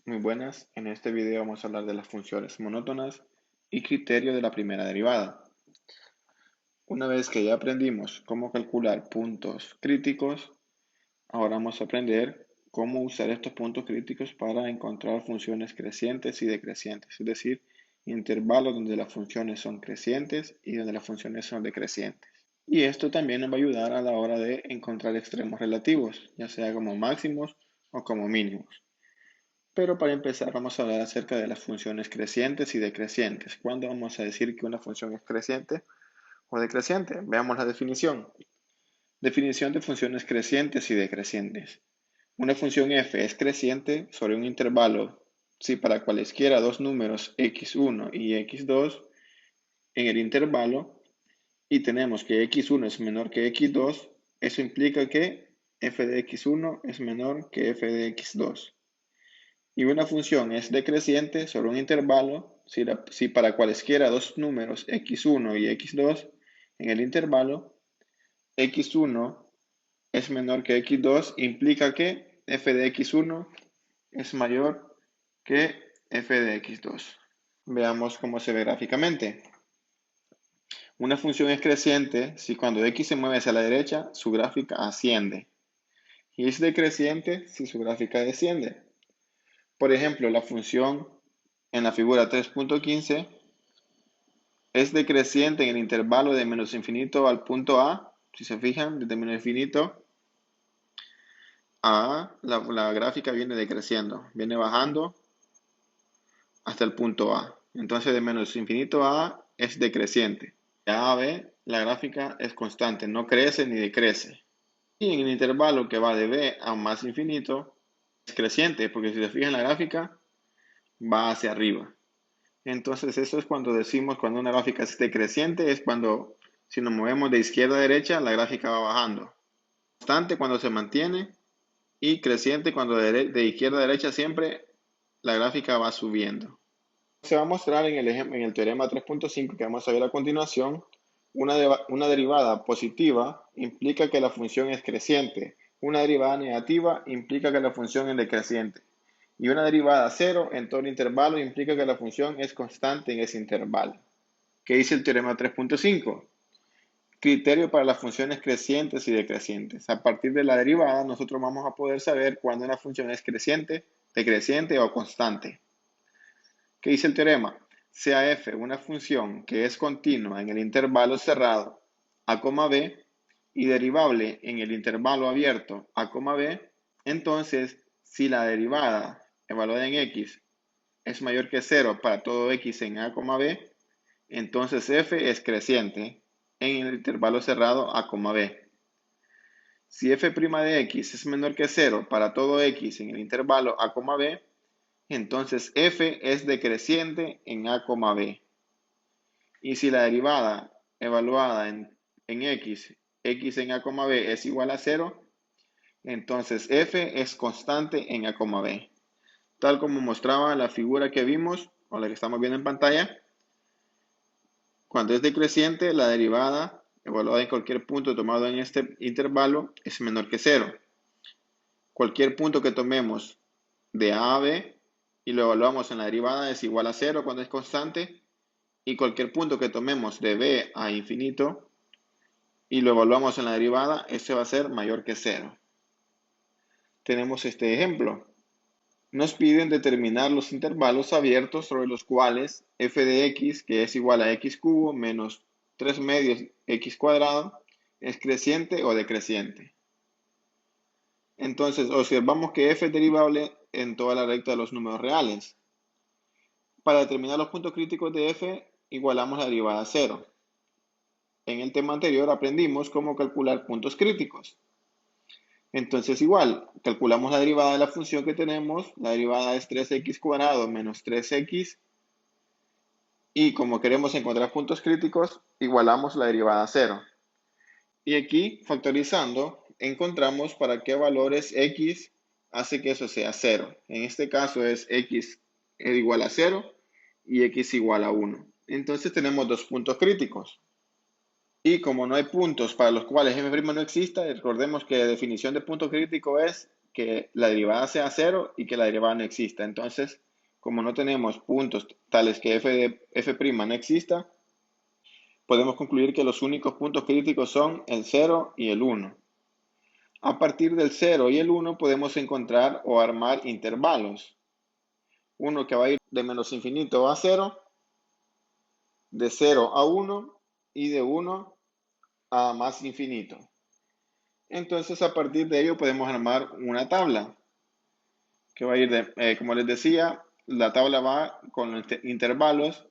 Muy buenas, en este video vamos a hablar de las funciones monótonas y criterio de la primera derivada. Una vez que ya aprendimos cómo calcular puntos críticos, ahora vamos a aprender cómo usar estos puntos críticos para encontrar funciones crecientes y decrecientes, es decir, intervalos donde las funciones son crecientes y donde las funciones son decrecientes. Y esto también nos va a ayudar a la hora de encontrar extremos relativos, ya sea como máximos o como mínimos. Pero para empezar vamos a hablar acerca de las funciones crecientes y decrecientes. ¿Cuándo vamos a decir que una función es creciente o decreciente? Veamos la definición. Definición de funciones crecientes y decrecientes. Una función f es creciente sobre un intervalo si para cualesquiera dos números x1 y x2 en el intervalo y tenemos que x1 es menor que x2, eso implica que f de x1 es menor que f de x2. Y una función es decreciente sobre un intervalo si para cualesquiera dos números x1 y x2 en el intervalo x1 es menor que x2, implica que f de x1 es mayor que f de x2. Veamos cómo se ve gráficamente. Una función es creciente si cuando x se mueve hacia la derecha, su gráfica asciende. Y es decreciente si su gráfica desciende. Por ejemplo, la función en la figura 3.15 es decreciente en el intervalo de menos infinito al punto A. Si se fijan, desde menos infinito a la gráfica viene decreciendo, viene bajando hasta el punto A. Entonces de menos infinito a A es decreciente. De A a B la gráfica es constante, no crece ni decrece. Y en el intervalo que va de B a más infinito es creciente, porque si se fijan la gráfica va hacia arriba. Entonces eso es cuando decimos cuando una gráfica es decreciente, es cuando si nos movemos de izquierda a derecha, la gráfica va bajando. Constante cuando se mantiene y creciente cuando de izquierda a derecha siempre la gráfica va subiendo. Se va a mostrar en el teorema 3.5 que vamos a ver a continuación, una derivada positiva implica que la función es creciente, una derivada negativa implica que la función es decreciente. Y una derivada cero en todo el intervalo implica que la función es constante en ese intervalo. ¿Qué dice el teorema 3.5? Criterio para las funciones crecientes y decrecientes. A partir de la derivada, nosotros vamos a poder saber cuándo una función es creciente, decreciente o constante. ¿Qué dice el teorema? Sea f una función que es continua en el intervalo cerrado a, b y derivable en el intervalo abierto a, b, entonces si la derivada evaluada en x es mayor que 0 para todo x en a, b, entonces f es creciente en el intervalo cerrado a, b. Si f' de x es menor que 0 para todo x en el intervalo a, b, entonces f es decreciente en a, b. Y si la derivada evaluada en x en a, b es igual a 0, entonces f es constante en a, b. Tal como mostraba la figura que vimos, o la que estamos viendo en pantalla, cuando es decreciente, la derivada evaluada en cualquier punto tomado en este intervalo es menor que 0. Cualquier punto que tomemos de a b y lo evaluamos en la derivada es igual a 0 cuando es constante, y cualquier punto que tomemos de b a infinito y lo evaluamos en la derivada, ese va a ser mayor que 0. Tenemos este ejemplo. Nos piden determinar los intervalos abiertos sobre los cuales f de x, que es igual a x cubo menos 3 medios x cuadrado, es creciente o decreciente. Entonces observamos que f es derivable en toda la recta de los números reales. Para determinar los puntos críticos de f, igualamos la derivada a 0. En el tema anterior aprendimos cómo calcular puntos críticos. Entonces igual, calculamos la derivada de la función que tenemos. La derivada es 3x cuadrado menos 3x. Y como queremos encontrar puntos críticos, igualamos la derivada a 0. Y aquí, factorizando, encontramos para qué valores x hace que eso sea 0. En este caso es x igual a 0 y x igual a 1. Entonces tenemos dos puntos críticos. Y como no hay puntos para los cuales m' no exista, recordemos que la definición de punto crítico es que la derivada sea cero y que la derivada no exista. Entonces, como no tenemos puntos tales que f de f' no exista, podemos concluir que los únicos puntos críticos son el 0 y el 1. A partir del 0 y el 1 podemos encontrar o armar intervalos. Uno que va a ir de menos infinito a 0, de 0 a 1 y de 1 a más infinito. Entonces, a partir de ello podemos armar una tabla que va a ir de, como les decía, la tabla va con intervalos.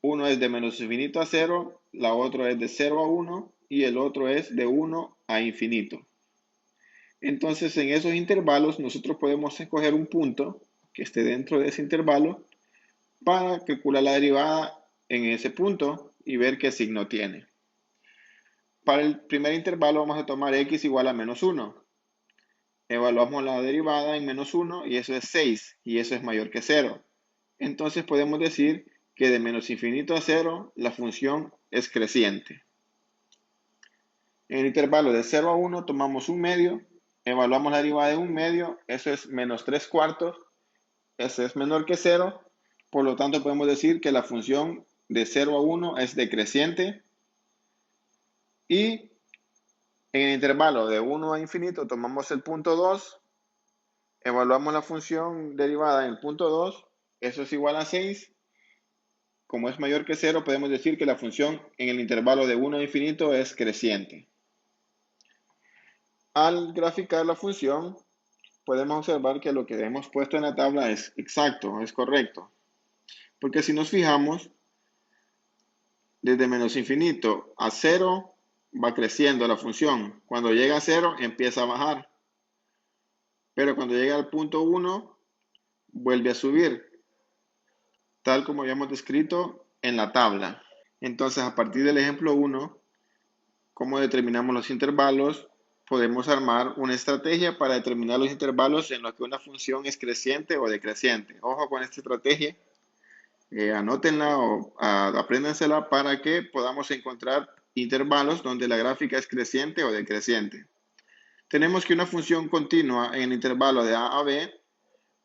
Uno es de menos infinito a 0, la otra es de 0 a 1 y el otro es de 1 a infinito. Entonces, en esos intervalos nosotros podemos escoger un punto que esté dentro de ese intervalo para calcular la derivada en ese punto y ver qué signo tiene. Para el primer intervalo vamos a tomar x igual a menos 1. Evaluamos la derivada en menos 1 y eso es 6 y eso es mayor que 0. Entonces podemos decir que de menos infinito a 0 la función es creciente. En el intervalo de 0 a 1 tomamos un medio, evaluamos la derivada de un medio, eso es menos 3 cuartos, eso es menor que 0, por lo tanto podemos decir que la función de 0 a 1 es decreciente. Y en el intervalo de 1 a infinito tomamos el punto 2, evaluamos la función derivada en el punto 2, eso es igual a 6. Como es mayor que 0, podemos decir que la función en el intervalo de 1 a infinito es creciente. Al graficar la función, podemos observar que lo que hemos puesto en la tabla es exacto, es correcto. Porque si nos fijamos, desde menos infinito a 0 va creciendo la función. Cuando llega a 0 empieza a bajar. Pero cuando llega al punto 1 vuelve a subir, tal como habíamos descrito en la tabla. Entonces, a partir del ejemplo 1, cómo determinamos los intervalos, podemos armar una estrategia para determinar los intervalos en los que una función es creciente o decreciente. Ojo con esta estrategia, anótenla o apréndansela para que podamos encontrar intervalos donde la gráfica es creciente o decreciente. Tenemos que una función continua en el intervalo de a a b.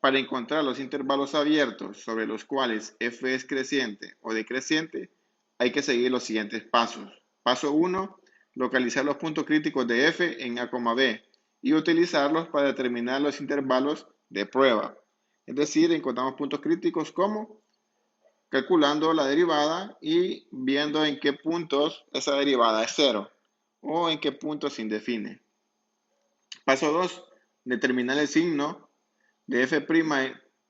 Para encontrar los intervalos abiertos sobre los cuales f es creciente o decreciente, hay que seguir los siguientes pasos. Paso 1, localizar los puntos críticos de f en a, b y utilizarlos para determinar los intervalos de prueba. Es decir, encontramos puntos críticos como calculando la derivada y viendo en qué puntos esa derivada es 0 o en qué puntos se indefine. Paso 2, determinar el signo de f'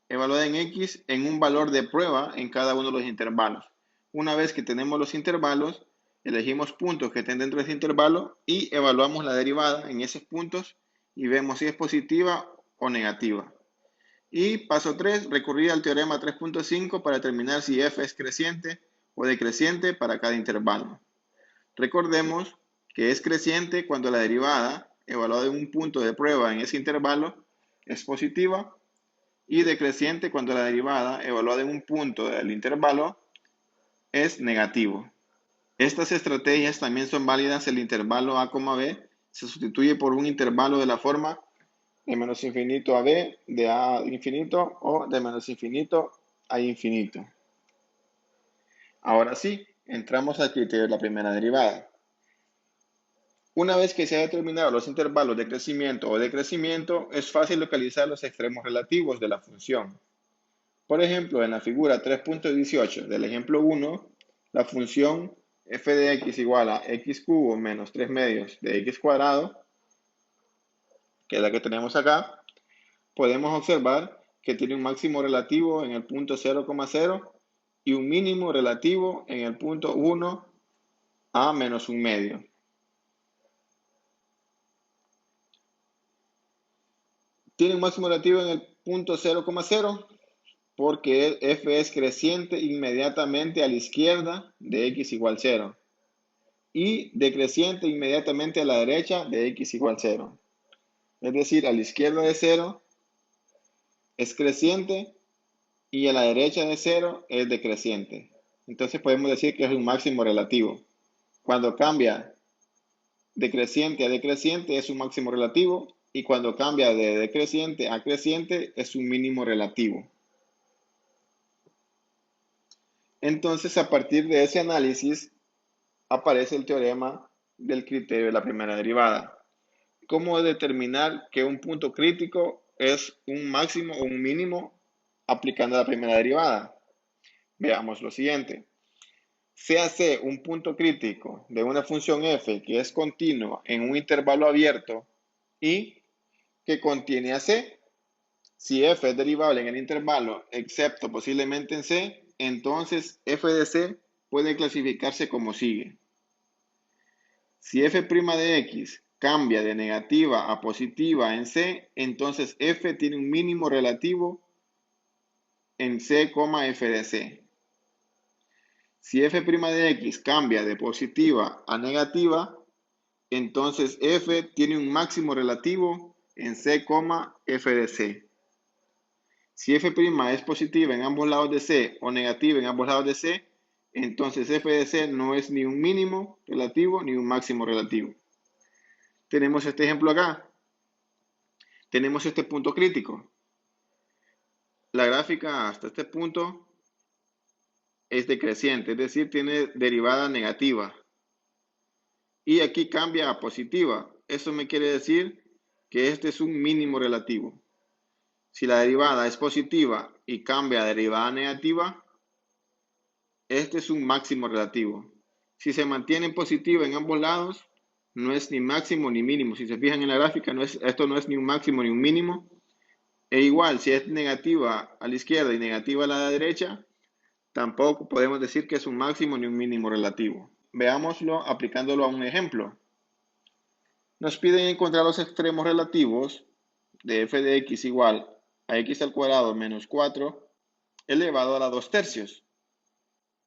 evaluada en x en un valor de prueba en cada uno de los intervalos. Una vez que tenemos los intervalos, elegimos puntos que estén dentro de ese intervalo y evaluamos la derivada en esos puntos y vemos si es positiva o negativa. Y paso 3, recurrir al teorema 3.5 para determinar si f es creciente o decreciente para cada intervalo. Recordemos que es creciente cuando la derivada evaluada en un punto de prueba en ese intervalo es positiva y decreciente cuando la derivada evaluada en un punto del intervalo es negativo. Estas estrategias también son válidas si el intervalo a, b se sustituye por un intervalo de la forma de menos infinito a b, de a infinito o de menos infinito a infinito. Ahora sí, entramos al criterio de la primera derivada. Una vez que se han determinado los intervalos de crecimiento o decrecimiento, es fácil localizar los extremos relativos de la función. Por ejemplo, en la figura 3.18 del ejemplo 1, la función f de x igual a x cubo menos 3 medios de x cuadrado, que es la que tenemos acá, podemos observar que tiene un máximo relativo en el punto 0,0 y un mínimo relativo en el punto 1 a menos un medio. Tiene un máximo relativo en el punto 0,0 porque f es creciente inmediatamente a la izquierda de x igual 0 y decreciente inmediatamente a la derecha de x igual 0. Es decir, a la izquierda de 0 es creciente y a la derecha de 0 es decreciente. Entonces podemos decir que es un máximo relativo. Cuando cambia de creciente a decreciente es un máximo relativo y cuando cambia de decreciente a creciente es un mínimo relativo. Entonces, a partir de ese análisis, aparece el teorema del criterio de la primera derivada. ¿Cómo determinar que un punto crítico es un máximo o un mínimo aplicando la primera derivada? Veamos lo siguiente. Sea C un punto crítico de una función f que es continua en un intervalo abierto y que contiene a C. Si f es derivable en el intervalo, excepto posiblemente en C, entonces f de C puede clasificarse como sigue. Si f' de x cambia de negativa a positiva en C, entonces f tiene un mínimo relativo en C, f de C. Si f' de x cambia de positiva a negativa, entonces f tiene un máximo relativo en C, f de C. Si f' es positiva en ambos lados de C o negativa en ambos lados de C, entonces f de C no es ni un mínimo relativo ni un máximo relativo. Tenemos este ejemplo acá. Tenemos este punto crítico. La gráfica hasta este punto es decreciente, es decir, tiene derivada negativa. Y aquí cambia a positiva. Eso me quiere decir que este es un mínimo relativo. Si la derivada es positiva y cambia a derivada negativa, este es un máximo relativo. Si se mantiene positiva en ambos lados, no es ni máximo ni mínimo. Si se fijan en la gráfica, esto no es ni un máximo ni un mínimo. E igual, si es negativa a la izquierda y negativa a la derecha, tampoco podemos decir que es un máximo ni un mínimo relativo. Veámoslo aplicándolo a un ejemplo. Nos piden encontrar los extremos relativos de f de x igual a x al cuadrado menos 4 elevado a la 2 tercios.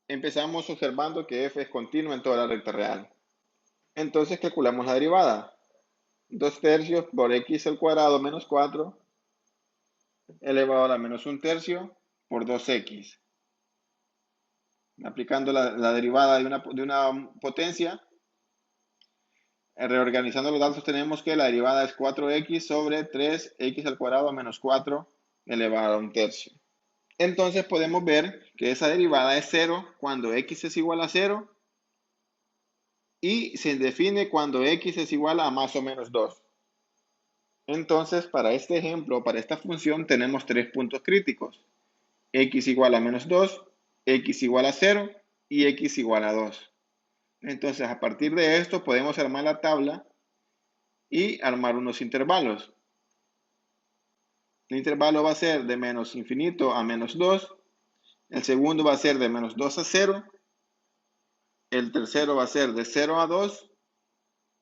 Empezamos observando que f es continua en toda la recta real. Entonces calculamos la derivada. 2 tercios por x al cuadrado menos 4 elevado a la menos 1 tercio por 2x. Aplicando la derivada de una potencia, reorganizando los datos tenemos que la derivada es 4x sobre 3x al cuadrado menos 4 elevado a 1 tercio. Entonces podemos ver que esa derivada es 0 cuando x es igual a 0 y se define cuando x es igual a más o menos 2. Entonces, para este ejemplo, para esta función, tenemos tres puntos críticos. X igual a menos 2, x igual a 0 y x igual a 2. Entonces, a partir de esto, podemos armar la tabla y armar unos intervalos. El intervalo va a ser de menos infinito a menos 2. El segundo va a ser de menos 2 a 0. El tercero va a ser de 0 a 2.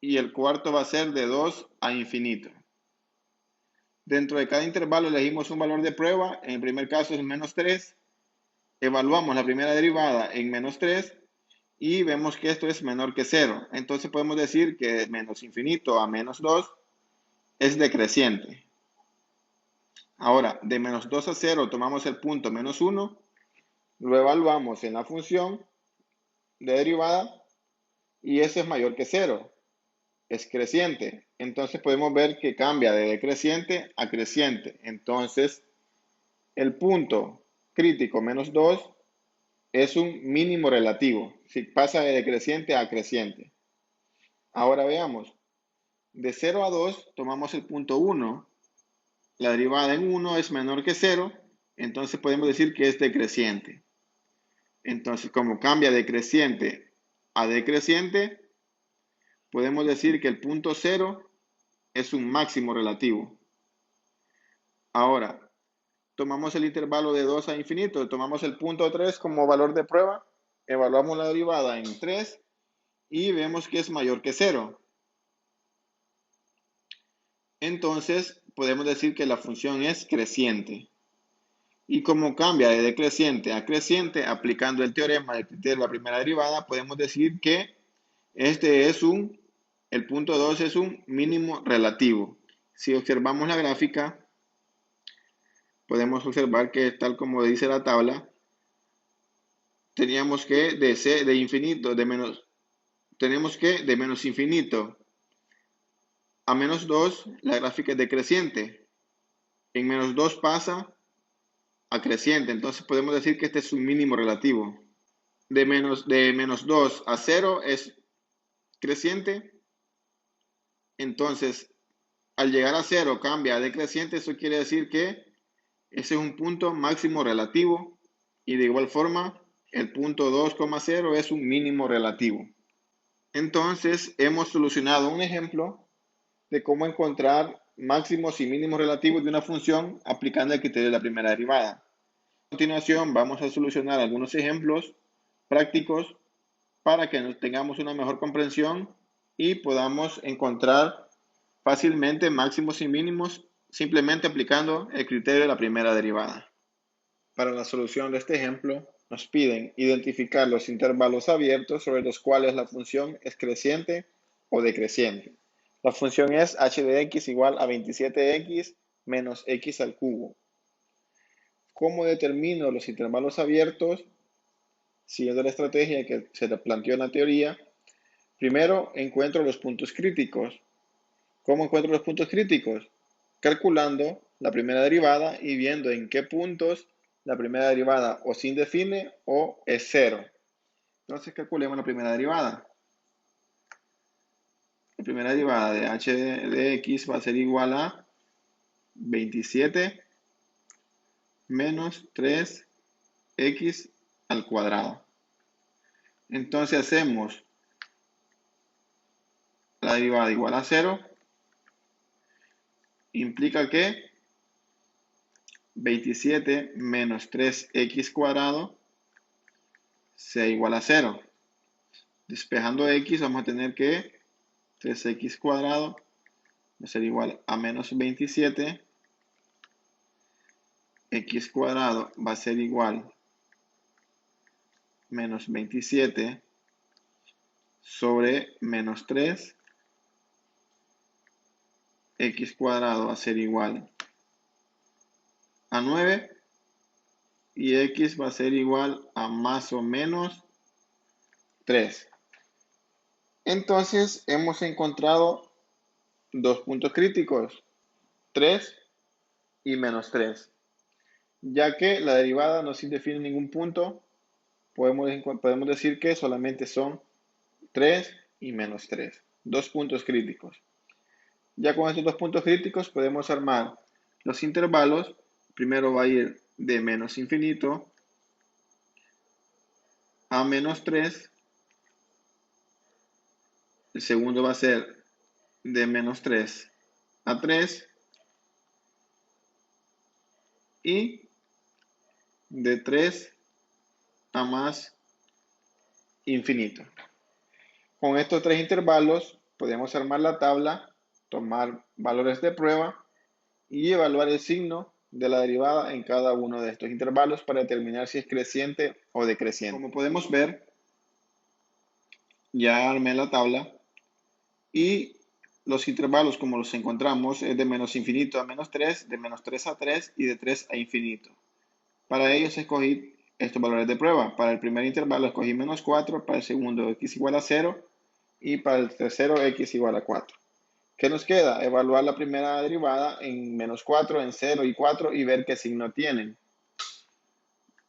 Y el cuarto va a ser de 2 a infinito. Dentro de cada intervalo elegimos un valor de prueba. En el primer caso es menos 3. Evaluamos la primera derivada en menos 3 y vemos que esto es menor que 0. Entonces podemos decir que de menos infinito a menos 2 es decreciente. Ahora, de menos 2 a 0 tomamos el punto menos 1, lo evaluamos en la función de derivada y ese es mayor que 0. Es creciente. Entonces podemos ver que cambia de decreciente a creciente. Entonces, el punto crítico menos 2 es un mínimo relativo. Si pasa de decreciente a creciente. Ahora veamos. De 0 a 2 tomamos el punto 1. La derivada en 1 es menor que 0. Entonces podemos decir que es decreciente. Entonces, como cambia de creciente a decreciente, podemos decir que el punto 0 es un máximo relativo. Ahora, tomamos el intervalo de 2 a infinito, tomamos el punto 3 como valor de prueba, evaluamos la derivada en 3 y vemos que es mayor que 0. Entonces, podemos decir que la función es creciente. Y como cambia de decreciente a creciente, aplicando el teorema del criterio de la primera derivada, podemos decir que el punto 2 es un mínimo relativo. Si observamos la gráfica, podemos observar que tal como dice la tabla, teníamos que de menos infinito A menos 2 la gráfica es decreciente. En menos 2 pasa a creciente. Entonces podemos decir que este es un mínimo relativo. De menos 2 a 0 es creciente. Entonces, al llegar a 0 cambia a decreciente. Eso quiere decir que ese es un punto máximo relativo. Y de igual forma, el punto 2,0 es un mínimo relativo. Entonces, hemos solucionado un ejemplo de cómo encontrar máximos y mínimos relativos de una función aplicando el criterio de la primera derivada. A continuación, vamos a solucionar algunos ejemplos prácticos para que tengamos una mejor comprensión y podamos encontrar fácilmente máximos y mínimos simplemente aplicando el criterio de la primera derivada. Para la solución de este ejemplo, nos piden identificar los intervalos abiertos sobre los cuales la función es creciente o decreciente. La función es h de x igual a 27x menos x al cubo. ¿Cómo determino los intervalos abiertos? Siguiendo la estrategia que se planteó en la teoría, primero encuentro los puntos críticos. ¿Cómo encuentro los puntos críticos? Calculando la primera derivada y viendo en qué puntos la primera derivada o se indefine o es cero. Entonces calculemos la primera derivada. La primera derivada de h de x va a ser igual a 27 menos 3x al cuadrado. Entonces hacemos la derivada igual a 0. Implica que 27 menos 3x cuadrado sea igual a 0. Despejando x vamos a tener que 3x cuadrado va a ser igual a menos 27. X cuadrado va a ser igual a menos 27 sobre menos 3. X cuadrado va a ser igual a 9. Y x va a ser igual a más o menos 3. Entonces hemos encontrado dos puntos críticos, 3 y menos 3. Ya que la derivada no se define en ningún punto, podemos decir que solamente son 3 y menos 3. Dos puntos críticos. Ya con estos dos puntos críticos podemos armar los intervalos. Primero va a ir de menos infinito a menos 3. El segundo va a ser de menos 3 a 3. Y de 3 a más infinito. Con estos tres intervalos podemos armar la tabla, tomar valores de prueba y evaluar el signo de la derivada en cada uno de estos intervalos para determinar si es creciente o decreciente. Como podemos ver, ya armé la tabla y los intervalos como los encontramos es de menos infinito a menos 3, de menos 3 a 3 y de 3 a infinito. Para ellos escogí estos valores de prueba. Para el primer intervalo escogí menos 4, para el segundo x igual a 0 y para el tercero x igual a 4. ¿Qué nos queda? Evaluar la primera derivada en menos 4, en 0 y 4 y ver qué signo tienen.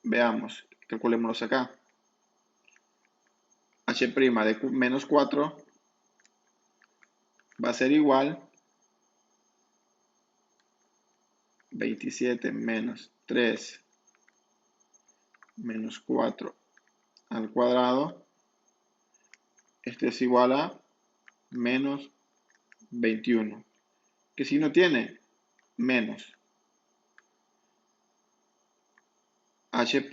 Veamos, calculémoslos acá. H' de menos 4 va a ser igual a 27 menos 3 menos 4 al cuadrado. Este es igual a menos 21. ¿Qué signo tiene? Menos. H'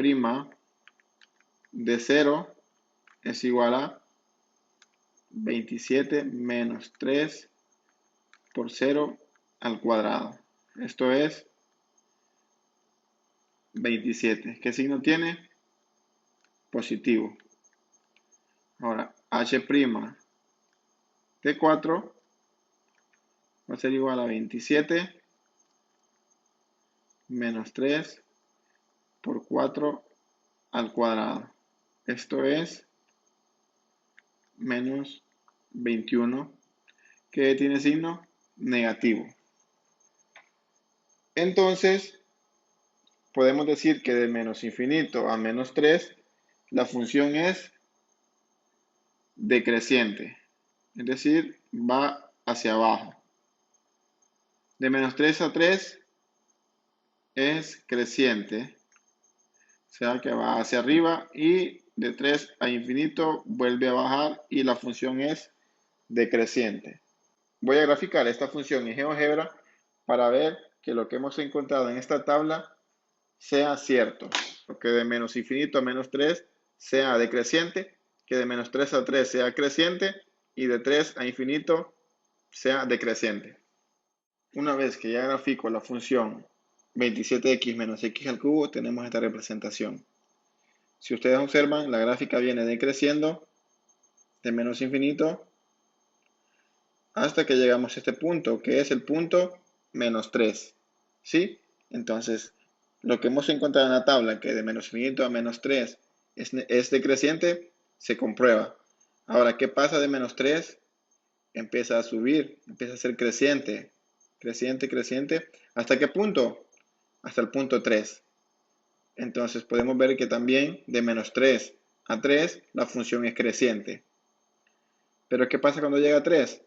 de 0 es igual a 27 menos 3 por 0 al cuadrado. Esto es 27. ¿Qué signo tiene? Positivo. Ahora, H' de 4 va a ser igual a 27 menos 3 por 4 al cuadrado. Esto es menos 21. ¿Qué tiene signo? negativo. Entonces, podemos decir que de menos infinito a menos 3, la función es decreciente, es decir, va hacia abajo. De menos 3 a 3 es creciente, o sea que va hacia arriba, y de 3 a infinito vuelve a bajar y la función es decreciente. Voy a graficar esta función en GeoGebra para ver que lo que hemos encontrado en esta tabla sea cierto. Que de menos infinito a menos 3 sea decreciente, que de menos 3 a 3 sea creciente y de 3 a infinito sea decreciente. Una vez que ya grafico la función 27x menos x al cubo, tenemos esta representación. Si ustedes observan, la gráfica viene decreciendo de menos infinito hasta que llegamos a este punto, que es el punto menos 3. ¿Sí? Entonces, lo que hemos encontrado en la tabla, que de menos infinito a menos 3 es decreciente, se comprueba. Ahora, ¿qué pasa de menos 3? Empieza a subir, empieza a ser creciente, creciente, creciente. ¿Hasta qué punto? Hasta el punto 3. Entonces, podemos ver que también de menos 3 a 3 la función es creciente. Pero ¿qué pasa cuando llega a 3?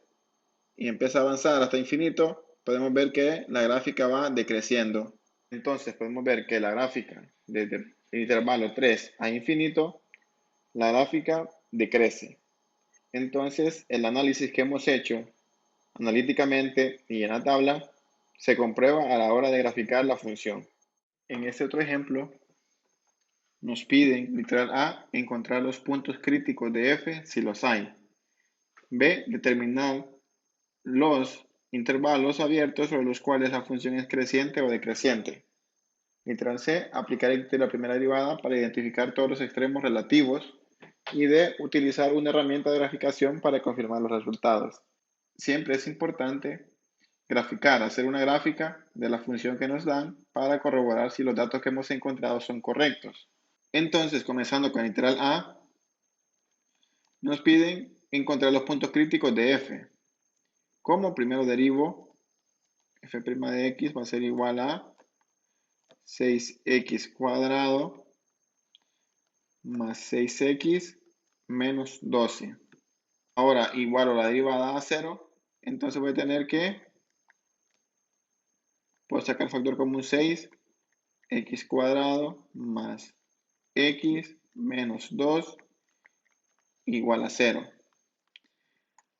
Y empieza a avanzar hasta infinito, podemos ver que la gráfica va decreciendo. Entonces podemos ver que la gráfica desde el intervalo 3 a infinito, la gráfica decrece. Entonces el análisis que hemos hecho analíticamente y en la tabla se comprueba a la hora de graficar la función. En este otro ejemplo nos piden, literal A, encontrar los puntos críticos de f si los hay. B, determinar los intervalos abiertos sobre los cuales la función es creciente o decreciente. Literal C, aplicar la primera derivada para identificar todos los extremos relativos. Y D, utilizar una herramienta de graficación para confirmar los resultados. Siempre es importante graficar, hacer una gráfica de la función que nos dan para corroborar si los datos que hemos encontrado son correctos. Entonces, comenzando con literal A, nos piden encontrar los puntos críticos de f. Como primero derivo, f' de x va a ser igual a 6x cuadrado más 6x menos 12. Ahora igualo la derivada a 0, entonces voy a tener que, puedo sacar el factor común 6, x cuadrado más x menos 2 igual a 0.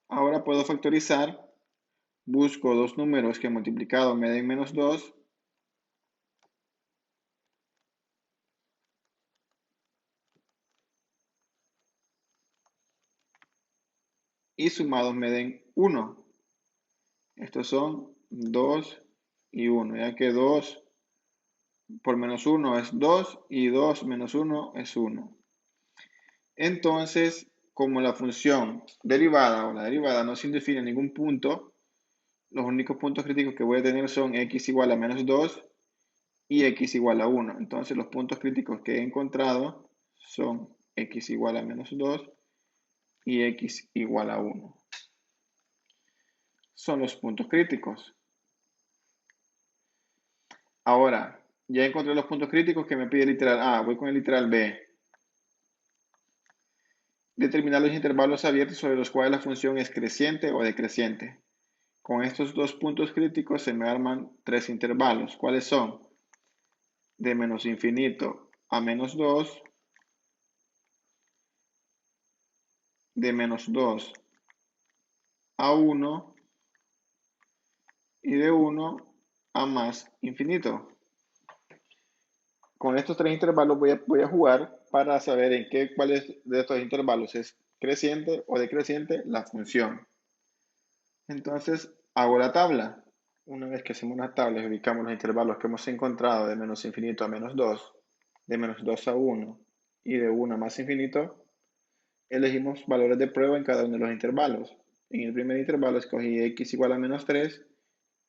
Ahora puedo factorizar, busco dos números que multiplicado me den menos 2 y sumados me den 1. Estos son 2 y 1, ya que 2 por menos 1 es 2 y 2 menos 1 es 1. Entonces, como la función derivada o la derivada no se define en ningún punto, los únicos puntos críticos que voy a tener son x igual a menos 2 y x igual a 1. Entonces, los puntos críticos que he encontrado son x igual a menos 2 y x igual a 1. Son los puntos críticos. Ahora, ya encontré los puntos críticos que me pide el literal A. Voy con el literal B. Determinar los intervalos abiertos sobre los cuales la función es creciente o decreciente. Con estos dos puntos críticos se me arman tres intervalos. ¿Cuáles son? De menos infinito a menos 2, de menos 2 a 1 y de 1 a más infinito. Con estos tres intervalos voy a jugar para saber cuáles de estos intervalos es creciente o decreciente la función. Entonces hago la tabla. Una vez que hacemos la tabla y ubicamos los intervalos que hemos encontrado de menos infinito a menos 2, de menos 2 a 1 y de 1 a más infinito, elegimos valores de prueba en cada uno de los intervalos. En el primer intervalo escogí x igual a menos 3,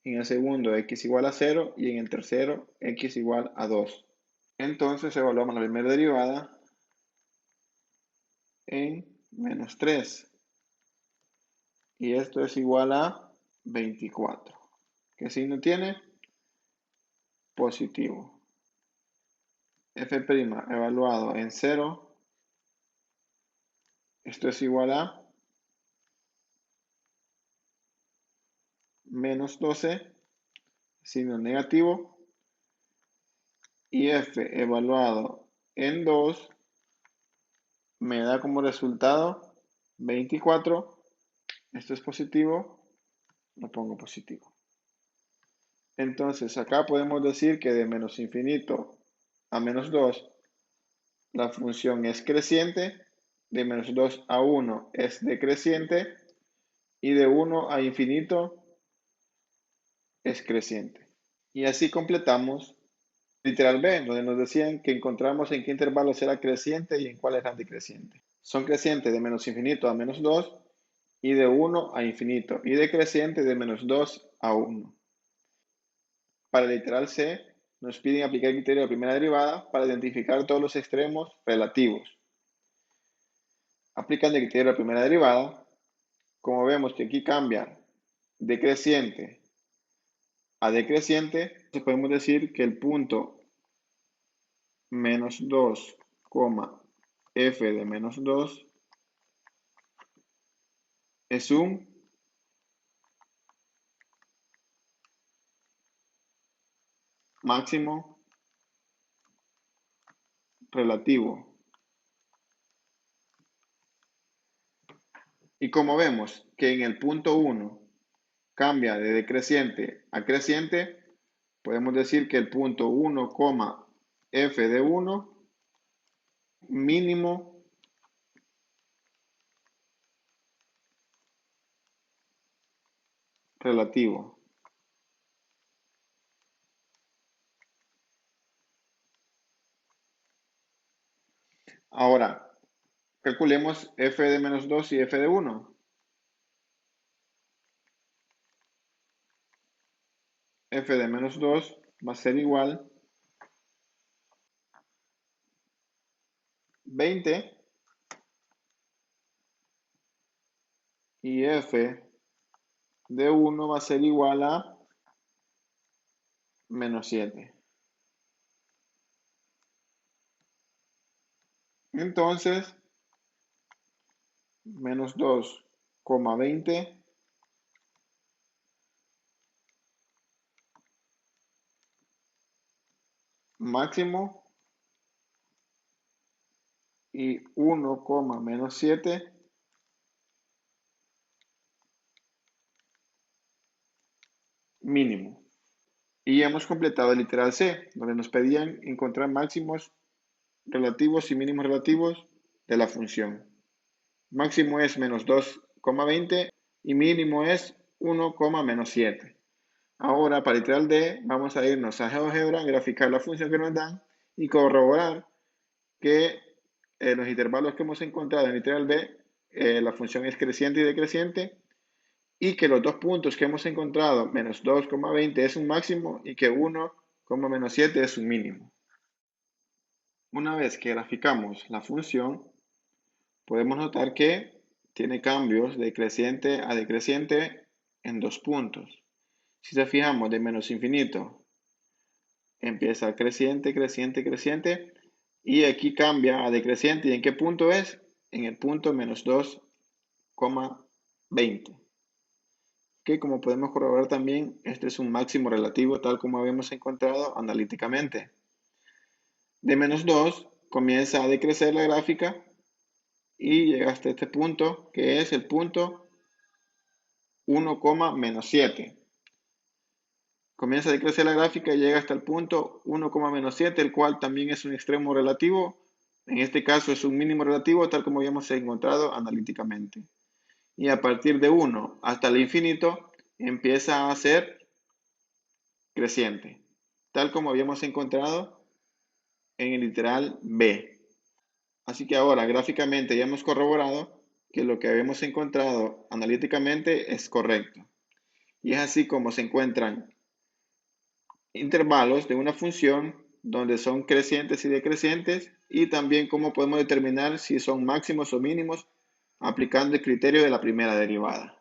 en el segundo x igual a 0 y en el tercero x igual a 2. Entonces evaluamos la primera derivada en menos 3. Y esto es igual a 24. ¿Qué signo tiene? Positivo. F' evaluado en 0. Esto es igual a menos 12, signo negativo. Y F evaluado en 2 me da como resultado 24. Esto es positivo, lo pongo positivo. Entonces acá podemos decir que de menos infinito a menos 2 la función es creciente, de menos 2 a 1 es decreciente y de 1 a infinito es creciente. Y así completamos literal B, donde nos decían que encontramos en qué intervalos era creciente y en cuál era decreciente. Son crecientes de menos infinito a menos 2 y de 1 a infinito, y decreciente de menos 2 a 1. Para el literal C, nos piden aplicar el criterio de primera derivada para identificar todos los extremos relativos. Aplicando el criterio de la primera derivada, como vemos que aquí cambia de creciente a decreciente, podemos decir que el punto menos 2, f de menos 2 es un máximo relativo. Y como vemos que en el punto 1 cambia de decreciente a creciente, podemos decir que el punto 1, f de 1 mínimo relativo. Ahora, calculemos f de menos 2 y f de 1. F de menos 2 va a ser igual 20 y f de 1 va a ser igual a menos 7. Entonces, menos 2, 20 máximo y 1, menos 7 mínimo. Y hemos completado el literal C, donde nos pedían encontrar máximos relativos y mínimos relativos de la función. Máximo es menos 2,20 y mínimo es 1, menos 7. Ahora, para el literal D, vamos a irnos a GeoGebra, graficar la función que nos dan y corroborar que en los intervalos que hemos encontrado en el literal B, la función es creciente y decreciente, y que los dos puntos que hemos encontrado, menos 2,20 es un máximo y que 1, menos 7 es un mínimo. Una vez que graficamos la función, podemos notar que tiene cambios de creciente a decreciente en dos puntos. Si nos fijamos de menos infinito, empieza creciente, creciente, creciente, y aquí cambia a decreciente. ¿Y en qué punto es? En el punto menos 2,20. Que como podemos corroborar también, este es un máximo relativo tal como habíamos encontrado analíticamente. De menos 2 comienza a decrecer la gráfica y llega hasta este punto, que es el punto 1, menos 7. Comienza a decrecer la gráfica y llega hasta el punto 1, menos 7, el cual también es un extremo relativo. En este caso es un mínimo relativo, tal como habíamos encontrado analíticamente. Y a partir de 1 hasta el infinito empieza a ser creciente, tal como habíamos encontrado en el literal B. Así que ahora gráficamente ya hemos corroborado que lo que habíamos encontrado analíticamente es correcto. Y es así como se encuentran intervalos de una función donde son crecientes y decrecientes, y también cómo podemos determinar si son máximos o mínimos aplicando el criterio de la primera derivada.